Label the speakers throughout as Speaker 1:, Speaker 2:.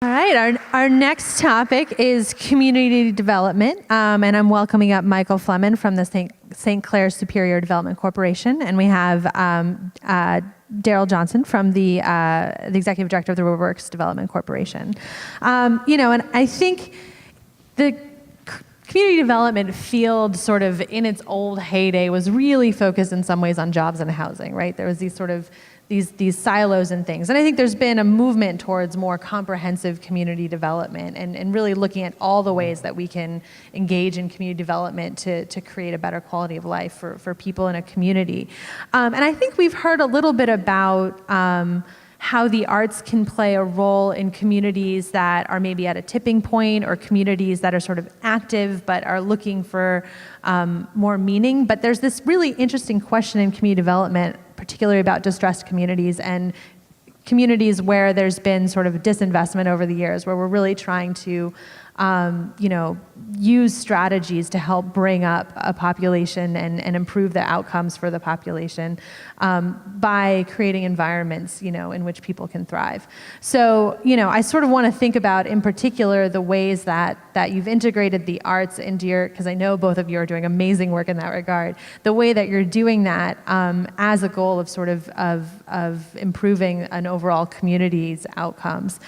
Speaker 1: All right, our next topic is community development, and I'm welcoming up Michael Fleming from the St. Clair Superior Development Corporation, and we have Darryl Johnson from the Executive Director of the Riverworks Development Corporation. And I think the community development field, sort of in its old heyday, was really focused in some ways on jobs and housing, right? There was these sort of these silos and things. And I think there's been a movement towards more comprehensive community development and really looking at all the ways that we can engage in community development to create a better quality of life for people in a community. And I think we've heard a little bit about how the arts can play a role in communities that are maybe at a tipping point, or communities that are sort of active but are looking for more meaning. But there's this really interesting question in community development, particularly about distressed communities and communities where there's been sort of disinvestment over the years, where we're really trying to use strategies to help bring up a population and improve the outcomes for the population by creating environments, in which people can thrive. So, I sort of want to think about, in particular, the ways that you've integrated the arts into your, because I know both of you are doing amazing work in that regard, the way that you're doing that as a goal of sort of improving an overall community's outcomes.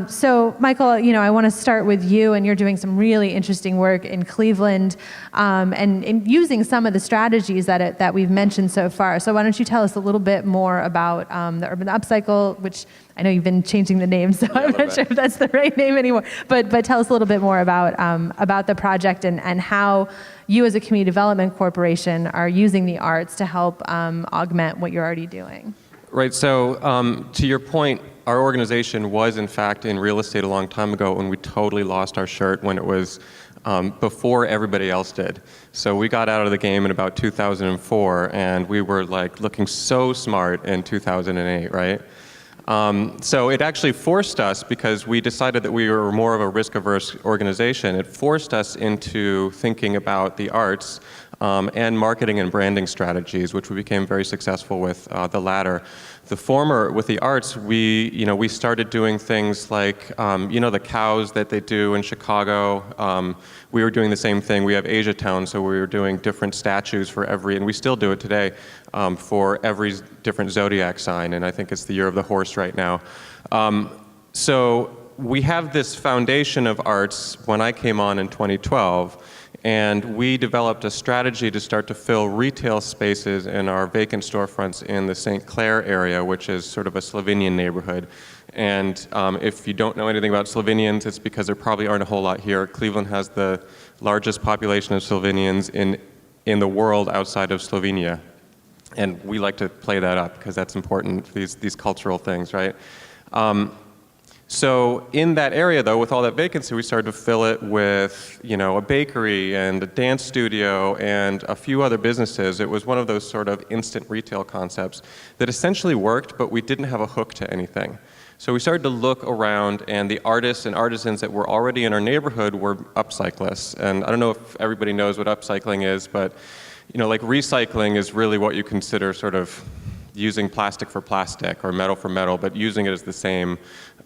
Speaker 1: So, Michael, I want to start with you, and you're doing some really interesting work in Cleveland, and in using some of the strategies that we've mentioned so far. So why don't you tell us a little bit more about the Urban Upcycle, which I know you've been changing the name, so I'm not sure if that's the right name anymore. But tell us a little bit more about the project and how you as a community development corporation are using the arts to help augment what you're already doing.
Speaker 2: Right, so to your point, our organization was in fact in real estate a long time ago when we totally lost our shirt when it was before everybody else did. So we got out of the game in about 2004, and we were like looking so smart in 2008, right? So it actually forced us, because we decided that we were more of a risk-averse organization, it forced us into thinking about the arts and marketing and branding strategies, which we became very successful with the latter. The former, with the arts, we started doing things like, the cows that they do in Chicago. We were doing the same thing. We have Asia Town, so we were doing different statues for every, and we still do it today, for every different zodiac sign, and I think it's the year of the horse right now. So we have this foundation of arts when I came on in 2012, and we developed a strategy to start to fill retail spaces in our vacant storefronts in the St. Clair area, which is sort of a Slovenian neighborhood. And if you don't know anything about Slovenians, it's because there probably aren't a whole lot here. Cleveland has the largest population of Slovenians in the world outside of Slovenia. And we like to play that up because that's important, these cultural things, right? So in that area, though, with all that vacancy, we started to fill it with, a bakery and a dance studio and a few other businesses. It was one of those sort of instant retail concepts that essentially worked, but we didn't have a hook to anything. So we started to look around, and the artists and artisans that were already in our neighborhood were upcyclists. And I don't know if everybody knows what upcycling is, but like recycling is really what you consider sort of using plastic for plastic or metal for metal, but using it as the same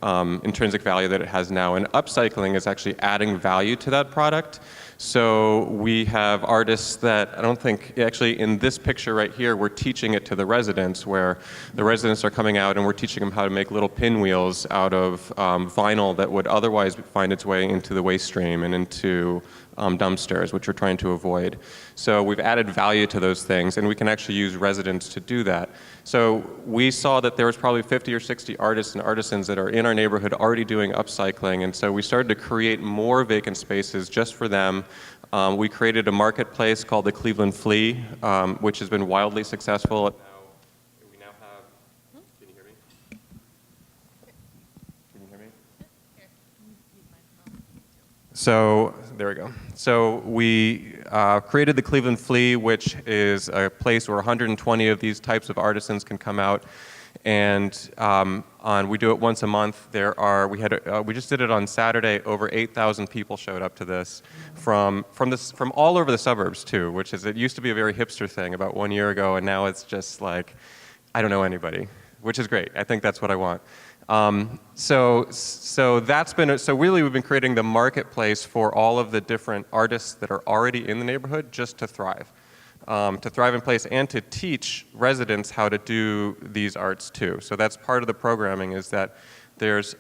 Speaker 2: intrinsic value that it has now. And upcycling is actually adding value to that product. So we have artists that, I don't think, actually in this picture right here, we're teaching it to the residents, where the residents are coming out and we're teaching them how to make little pinwheels out of vinyl that would otherwise find its way into the waste stream and into dumpsters, which we're trying to avoid. So we've added value to those things, and we can actually use residents to do that. So we saw that there was probably 50 or 60 artists and artisans that are in our neighborhood already doing upcycling, and so we started to create more vacant spaces just for them. We created a marketplace called the Cleveland Flea, which has been wildly successful. We now have, can you hear me? Can you hear me? So, there we go. So we created the Cleveland Flea, which is a place where 120 of these types of artisans can come out, and we do it once a month. We just did it on Saturday. Over 8,000 people showed up to this from all over the suburbs too, which is, it used to be a very hipster thing about 1 year ago, and now it's just like, I don't know anybody, which is great. I think that's what I want. So that's been, so really we've been creating the marketplace for all of the different artists that are already in the neighborhood just to thrive in place and to teach residents how to do these arts too. So that's part of the programming, is that there's,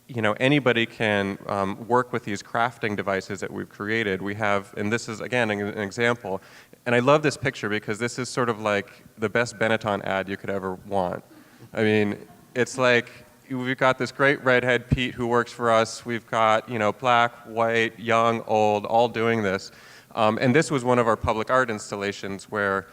Speaker 2: anybody can work with these crafting devices that we've created. We have, and this is again an example, and I love this picture because this is sort of like the best Benetton ad you could ever want. I mean, it's like, we've got this great redhead, Pete, who works for us. We've got, black, white, young, old, all doing this. And this was one of our public art installations where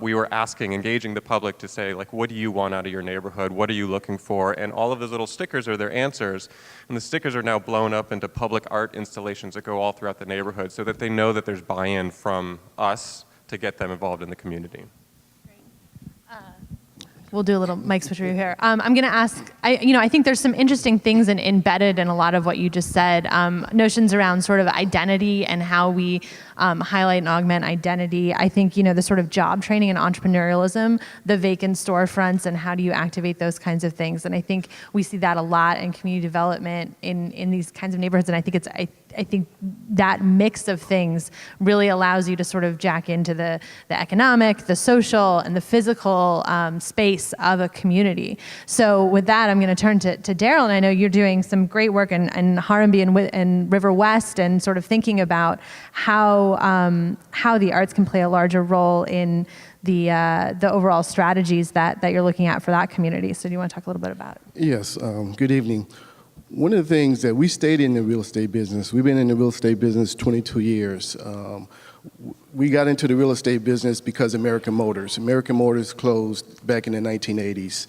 Speaker 2: we were engaging the public to say, like, what do you want out of your neighborhood? What are you looking for? And all of those little stickers are their answers. And the stickers are now blown up into public art installations that go all throughout the neighborhood so that they know that there's buy-in from us to get them involved in the community.
Speaker 1: We'll do a little mic switch review here. I'm going to ask, I think there's some interesting things embedded in a lot of what you just said. Notions around sort of identity and how we highlight and augment identity. I think, the sort of job training and entrepreneurialism, the vacant storefronts, and how do you activate those kinds of things. And I think we see that a lot in community development in these kinds of neighborhoods. And I think I think that mix of things really allows you to sort of jack into the economic, the social, and the physical space of a community. So with that, I'm going to turn to Darryl, and I know you're doing some great work in Harambee and River West, and sort of thinking about how the arts can play a larger role in the overall strategies that you're looking at for that community. So do you want to talk a little bit about it?
Speaker 3: Yes, good evening. One of the things that we stayed in the real estate business, we've been in the real estate business 22 years. We got into the real estate business because American Motors. American Motors closed back in the 1980s,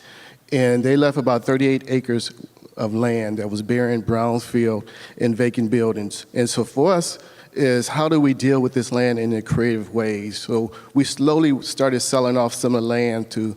Speaker 3: and they left about 38 acres of land that was barren, brownfield, and vacant buildings. And so for us is, how do we deal with this land in a creative way? So we slowly started selling off some of the land to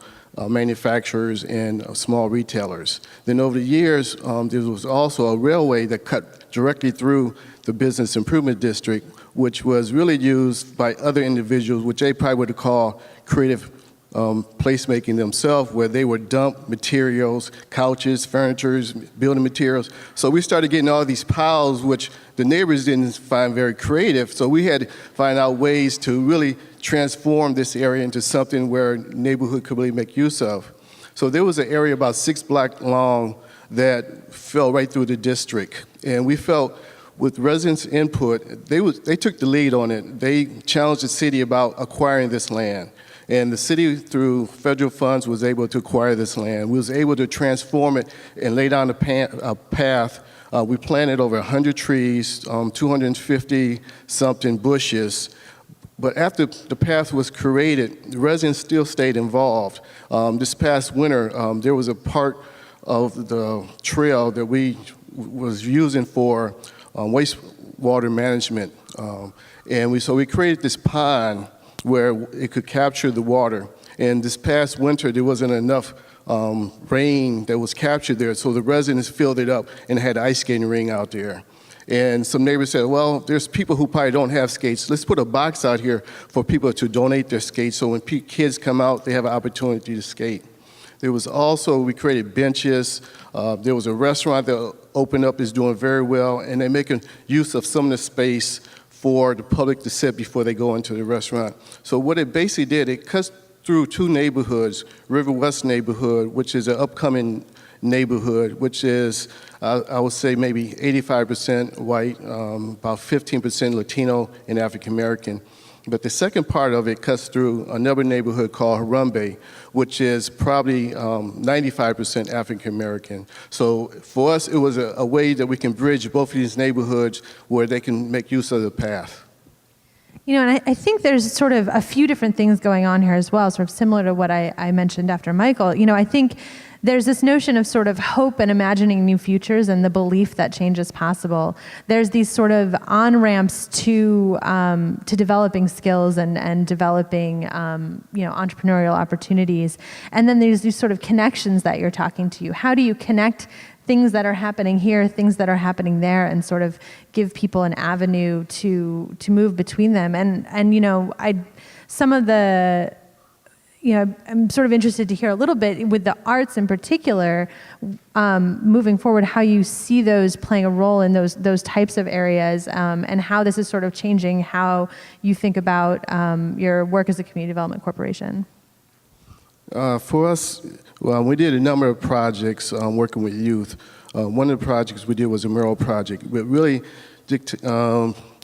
Speaker 3: manufacturers and small retailers. Then over the years, there was also a railway that cut directly through the business improvement district, which was really used by other individuals, which they probably would call creative placemaking themselves, where they would dump materials, couches, furniture, building materials. So we started getting all these piles, which the neighbors didn't find very creative. So we had to find out ways to really transform this area into something where neighborhood could really make use of. So there was an area about 6 blocks long that fell right through the district. And we felt with residents' input, they took the lead on it. They challenged the city about acquiring this land. And the city, through federal funds, was able to acquire this land. We was able to transform it and lay down a path. We planted over 100 trees, 250-something bushes. But after the path was created, the residents still stayed involved. This past winter, there was a part of the trail that we was using for wastewater management. So we created this pond where it could capture the water. And this past winter, there wasn't enough rain that was captured there, so the residents filled it up and had an ice skating ring out there. And some neighbors said, well, there's people who probably don't have skates. Let's put a box out here for people to donate their skates, so when kids come out, they have an opportunity to skate. There was also, we created benches. There was a restaurant that opened up, is doing very well, and they're making use of some of the space for the public to sit before they go into the restaurant. So what it basically did, it cuts through 2 neighborhoods, River West neighborhood, which is an upcoming neighborhood, which is, I would say, maybe 85% white, about 15% Latino and African American. But the second part of it cuts through another neighborhood called Harambee, which is probably 95% African American. So for us, it was a way that we can bridge both of these neighborhoods where they can make use of the path.
Speaker 1: And I think there's sort of a few different things going on here as well, sort of similar to what I mentioned after Michael. I think there's this notion of sort of hope and imagining new futures and the belief that change is possible. There's these sort of on-ramps to developing skills and developing entrepreneurial opportunities. And then there's these sort of connections that you're talking to. How do you connect things that are happening here, things that are happening there, and sort of give people an avenue to move between them? And some of the I'm sort of interested to hear a little bit with the arts in particular, moving forward, how you see those playing a role in those types of areas, and how this is sort of changing how you think about your work as a community development corporation.
Speaker 3: For us, we did a number of projects working with youth. One of the projects we did was a mural project. It really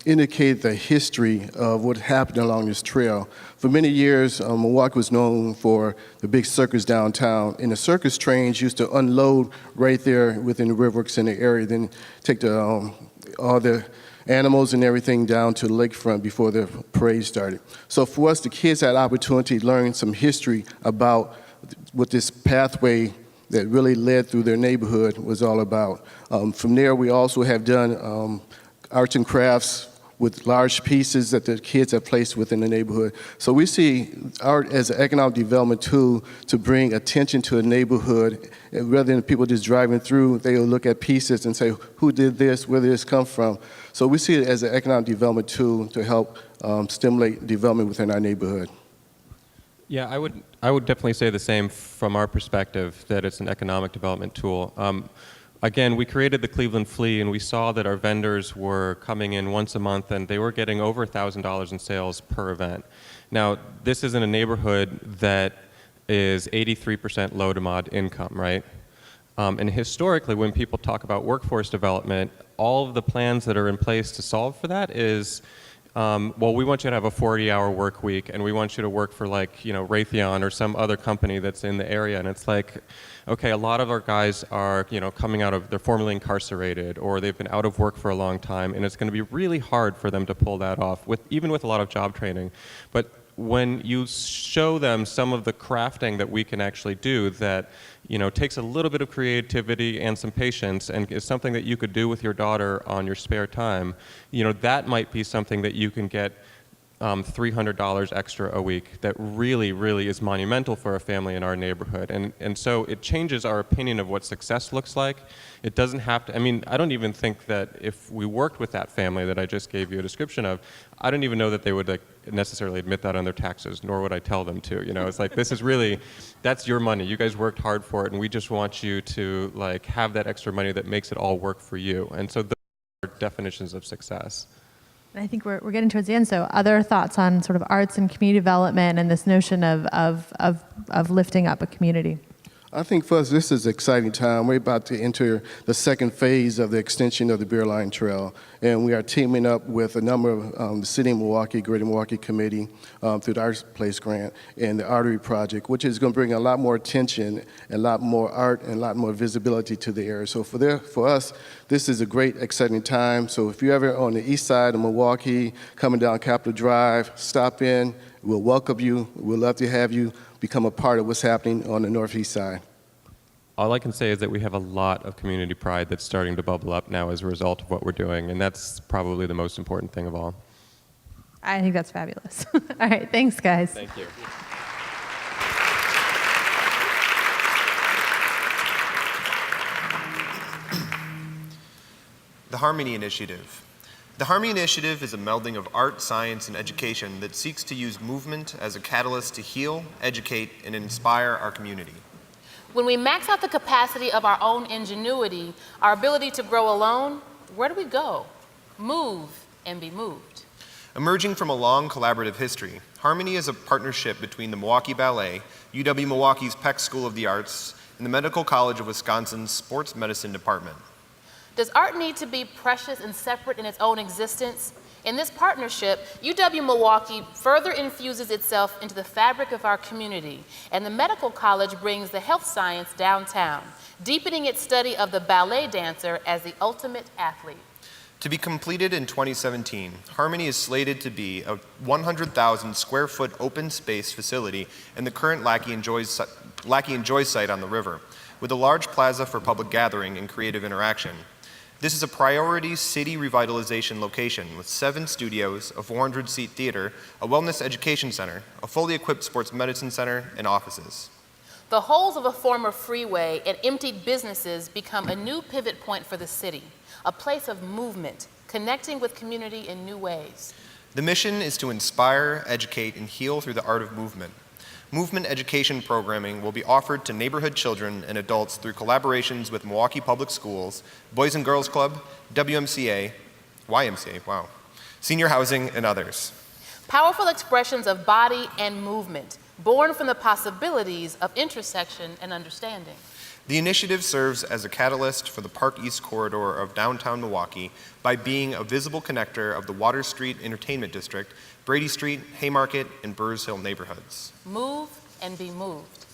Speaker 3: indicated the history of what happened along this trail. For many years, Milwaukee was known for the big circus downtown, and the circus trains used to unload right there within the Riverworks in the area, then take all the animals and everything down to the lakefront before the parade started. So for us, the kids had opportunity to learn some history about what this pathway that really led through their neighborhood was all about. From there, we also have done arts and crafts with large pieces that the kids have placed within the neighborhood. So we see art as an economic development tool to bring attention to a neighborhood. And rather than people just driving through, they'll look at pieces and say, who did this, where did this come from? So we see it as an economic development tool to help stimulate development within our neighborhood.
Speaker 2: Yeah, I would definitely say the same from our perspective, that it's an economic development tool. Again, we created the Cleveland Flea, and we saw that our vendors were coming in once a month, and they were getting over $1,000 in sales per event. Now, this is in a neighborhood that is 83% low to mod income, right? And historically, when people talk about workforce development, all of the plans that are in place to solve for that is, well, we want you to have a 40-hour work week, and we want you to work for, like, Raytheon or some other company that's in the area. And it's like, okay, a lot of our guys are, coming out of, they're formerly incarcerated, or they've been out of work for a long time, and it's going to be really hard for them to pull that off, even with a lot of job training. But when you show them some of the crafting that we can actually do that, takes a little bit of creativity and some patience, and is something that you could do with your daughter on your spare time, that might be something that you can get $300 extra a week that really, really is monumental for a family in our neighborhood. And so it changes our opinion of what success looks like. It doesn't have to, I don't even think that if we worked with that family that I just gave you a description of, I don't even know that they would necessarily admit that on their taxes, nor would I tell them to. It's like, this is really, that's your money. You guys worked hard for it, and we just want you to have that extra money that makes it all work for you. And so those are definitions of success.
Speaker 1: I think we're getting towards the end. So other thoughts on sort of arts and community development and this notion of lifting up a community?
Speaker 3: I think for us, this is an exciting time. We're about to enter the second phase of the extension of the Beer Line Trail, and we are teaming up with a number of the City of Milwaukee, Greater Milwaukee Committee, through the ArtPlace grant and the Artery Project, which is going to bring a lot more attention, a lot more art, and a lot more visibility to the area. So for us, this is a great, exciting time. So if you're ever on the east side of Milwaukee, coming down Capitol Drive, stop in. We'll welcome you. We'd love to have you become a part of what's happening on the northeast side.
Speaker 2: All I can say is that we have a lot of community pride that's starting to bubble up now as a result of what we're doing, and that's probably the most important thing of all.
Speaker 1: I think that's fabulous. All right, thanks, guys.
Speaker 2: Thank you.
Speaker 4: The Harmony Initiative. The Harmony Initiative is a melding of art, science, and education that seeks to use movement as a catalyst to heal, educate, and inspire our community.
Speaker 5: When we max out the capacity of our own ingenuity, our ability to grow alone, where do we go? Move and be moved.
Speaker 4: Emerging from a long collaborative history, Harmony is a partnership between the Milwaukee Ballet, UW-Milwaukee's Peck School of the Arts, and the Medical College of Wisconsin's Sports Medicine Department.
Speaker 5: Does art need to be precious and separate in its own existence? In this partnership, UW-Milwaukee further infuses itself into the fabric of our community, and the Medical College brings the health science downtown, deepening its study of the ballet dancer as the ultimate athlete.
Speaker 4: To be completed in 2017, Harmony is slated to be a 100,000 square foot open space facility in the current Lackey and Joy site on the river, with a large plaza for public gathering and creative interaction. This is a priority city revitalization location with 7 studios, a 400-seat theater, a wellness education center, a fully equipped sports medicine center, and offices.
Speaker 5: The holes of a former freeway and emptied businesses become a new pivot point for the city, a place of movement, connecting with community in new ways.
Speaker 4: The mission is to inspire, educate, and heal through the art of movement. Movement education programming will be offered to neighborhood children and adults through collaborations with Milwaukee Public Schools, Boys and Girls Club, YMCA, senior housing, and others.
Speaker 5: Powerful expressions of body and movement, born from the possibilities of intersection and understanding.
Speaker 4: The initiative serves as a catalyst for the Park East corridor of downtown Milwaukee by being a visible connector of the Water Street Entertainment District, Brady Street, Haymarket, and Burrs Hill neighborhoods.
Speaker 5: Move and be moved.